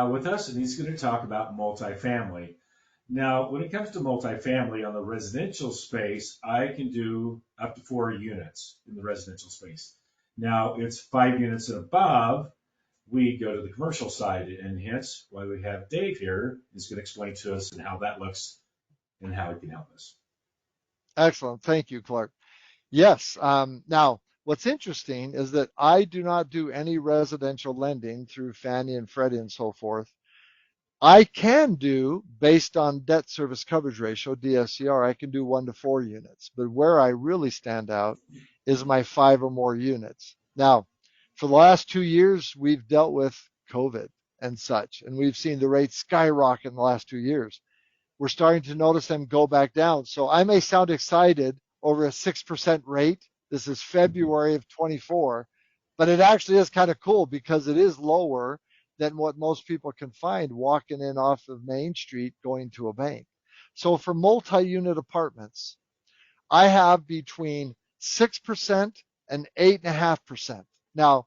with us, and he's going to talk about multifamily. Now, when it comes to multifamily on the residential space, I can do up to 4 units in the residential space. Now, it's 5 units and above, we go to the commercial side, and hence why we have Dave here. He's going to explain to us and how that looks and how he can help us. Excellent. Thank you, Clark. Yes. Now, what's interesting is that I do not do any residential lending through Fannie and Freddie and so forth. I can do, based on debt service coverage ratio, DSCR, I can do 1 to 4 units. But where I really stand out is my 5 or more units. Now, for the last 2 years, we've dealt with COVID and such, and we've seen the rates skyrocket in the last 2 years. We're starting to notice them go back down. So I may sound excited over a 6% rate. This is February of 24, but it actually is kind of cool because it is lower than what most people can find walking in off of Main Street going to a bank. So for multi-unit apartments, I have between 6% and 8.5%. Now,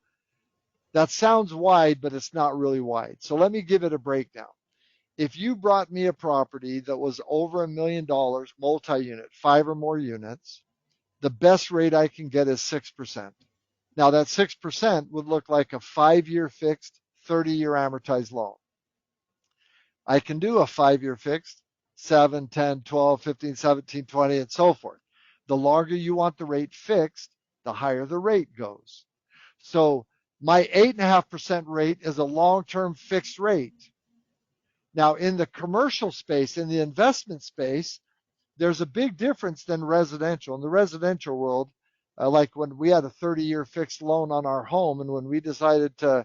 that sounds wide, but it's not really wide. So let me give it a breakdown. If you brought me a property that was over $1 million, multi-unit, 5 or more units, the best rate I can get is 6%. Now that 6% would look like a 5-year fixed, 30-year amortized loan. I can do a 5-year fixed, 7, 10, 12, 15, 17, 20, and so forth. The longer you want the rate fixed, the higher the rate goes. So my 8.5% rate is a long-term fixed rate. Now, in the commercial space, in the investment space, there's a big difference than residential. In the residential world, like when we had a 30-year fixed loan on our home, and when we decided to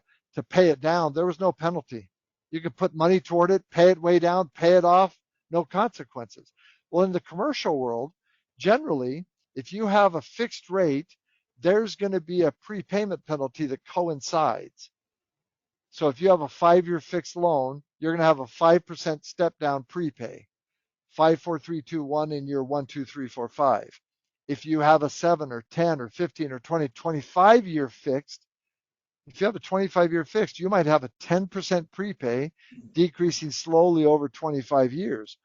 pay it down, there was no penalty. You could put money toward it, pay it way down, pay it off, no consequences. Well, in the commercial world, generally, if you have a fixed rate, there's going to be a prepayment penalty that coincides. So if you have a 5-year fixed loan, you're going to have a 5% step down prepay. 5, 4, 3, 2, 1 in year 1, 2, 3, 4, 5. If you have a 7 or 10 or 15 or 20, 25-year fixed, if you have a 25-year fixed, you might have a 10% prepay decreasing slowly over 25 years.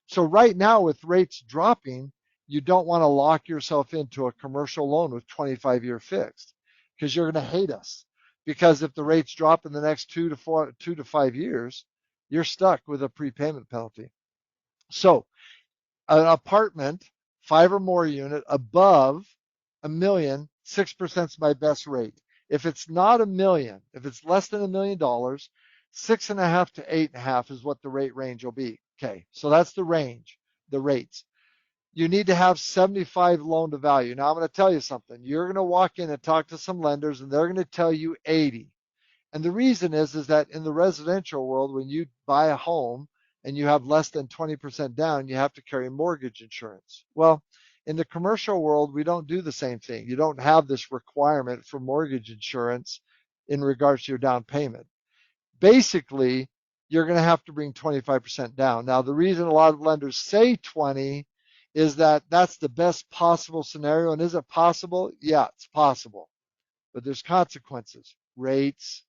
So right now with rates dropping, you don't want to lock yourself into a commercial loan with 25-year fixed because you're going to hate us. Because if the rates drop in the next 2 to 5 years, you're stuck with a prepayment penalty. So an apartment, 5 or more unit above $1 million, 6% is my best rate. If it's not $1 million, if it's less than $1 million, 6.5 to 8.5 is what the rate range will be. Okay, so that's the range, the rates. You need to have 75 loan to value. Now I'm going to tell you something. You're going to walk in and talk to some lenders and they're going to tell you 80. And the reason is that in the residential world, when you buy a home and you have less than 20% down, you have to carry mortgage insurance. Well, in the commercial world, we don't do the same thing. You don't have this requirement for mortgage insurance in regards to your down payment. Basically, you're going to have to bring 25% down. Now, the reason a lot of lenders say 20 is that that's the best possible scenario. And is it possible? Yeah, it's possible. But there's consequences, rates,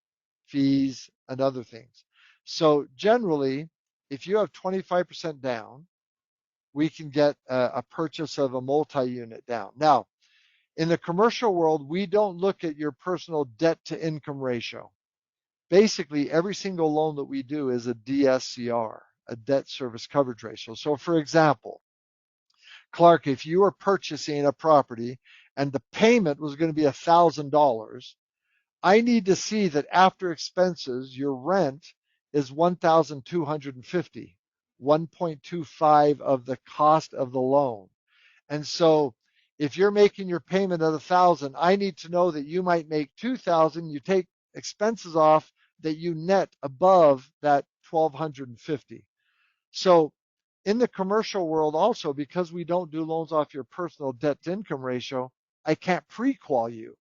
fees, and other things. So generally, if you have 25% down, we can get a purchase of a multi-unit down. Now, in the commercial world, we don't look at your personal debt to income ratio. Basically, every single loan that we do is a DSCR, a debt service coverage ratio. So for example, Clark, if you were purchasing a property and the payment was going to be $1,000, I need to see that after expenses, your rent is $1,250, 1.25 of the cost of the loan. And so if you're making your payment at $1,000, I need to know that you might make $2,000. You take expenses off that you net above that $1,250. So in the commercial world also, because we don't do loans off your personal debt to income ratio, I can't pre-qual you.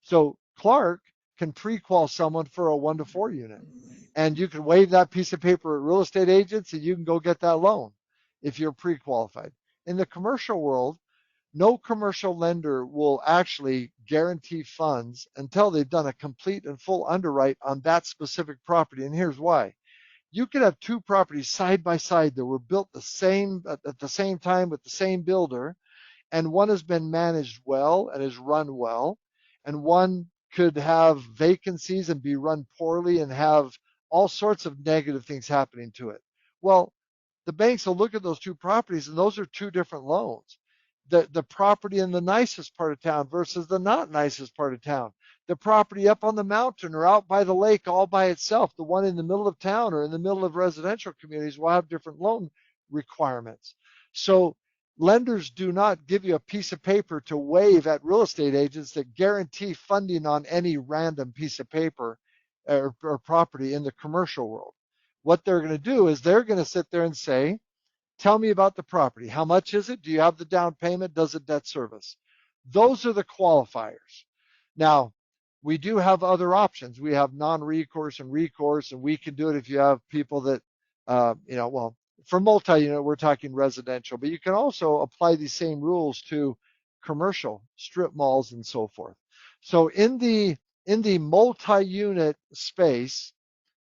So Clark can pre-qual someone for a 1 to 4 unit. And you can waive that piece of paper at real estate agents and you can go get that loan if you're pre-qualified. In the commercial world, no commercial lender will actually guarantee funds until they've done a complete and full underwrite on that specific property. And here's why. You could have two properties side by side that were built at the same time with the same builder, and one has been managed well and is run well, and one could have vacancies and be run poorly and have all sorts of negative things happening to it. Well, the banks will look at those two properties, and those are two different loans. The property in the nicest part of town versus the not nicest part of town. The property up on the mountain or out by the lake all by itself, the one in the middle of town or in the middle of residential communities will have different loan requirements. So lenders do not give you a piece of paper to wave at real estate agents that guarantee funding on any random piece of paper or property in the commercial world. What they're going to do is they're going to sit there and say, tell me about the property. How much is it? Do you have the down payment? Does it debt service? Those are the qualifiers. Now, we do have other options. We have non-recourse and recourse, and we can do it if you have people that, well, for multi-unit, we're talking residential, but you can also apply these same rules to commercial, strip malls, and so forth. So in the multi-unit space,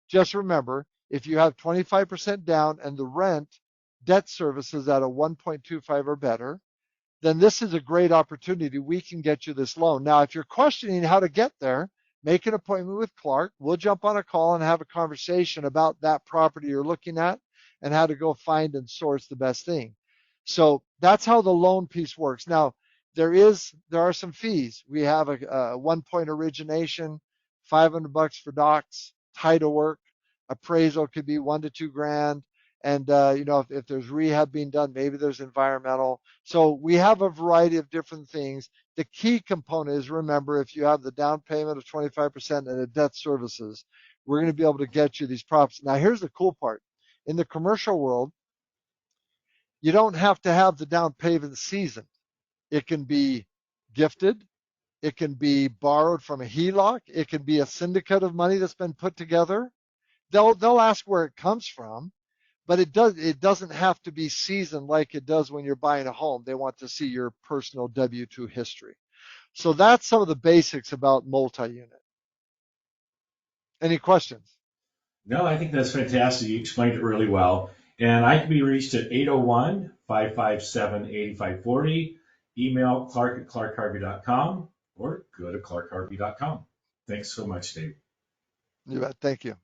just remember, if you have 25% down and the rent debt service is at a 1.25 or better, then this is a great opportunity. We can get you this loan. Now, if you're questioning how to get there, make an appointment with Clark. We'll jump on a call and have a conversation about that property you're looking at and how to go find and source the best thing. So that's how the loan piece works. Now, there are some fees. We have a 1 point origination, $500 for docs, title work, appraisal could be 1 to 2 grand. And if there's rehab being done, maybe there's environmental. So we have a variety of different things. The key component is, remember, if you have the down payment of 25% and the debt services, we're going to be able to get you these properties. Now, here's the cool part. In the commercial world, you don't have to have the down payment seasoned. It can be gifted. It can be borrowed from a HELOC. It can be a syndicate of money that's been put together. They'll ask where it comes from, but it doesn't have to be seasoned like it does when you're buying a home. They want to see your personal W-2 history. So that's some of the basics about multi-unit. Any questions? No, I think that's fantastic. You explained it really well. And I can be reached at 801-557-8540. Email clark@clarkharvey.com or go to clarkharvey.com. Thanks so much, Dave. You bet. Thank you.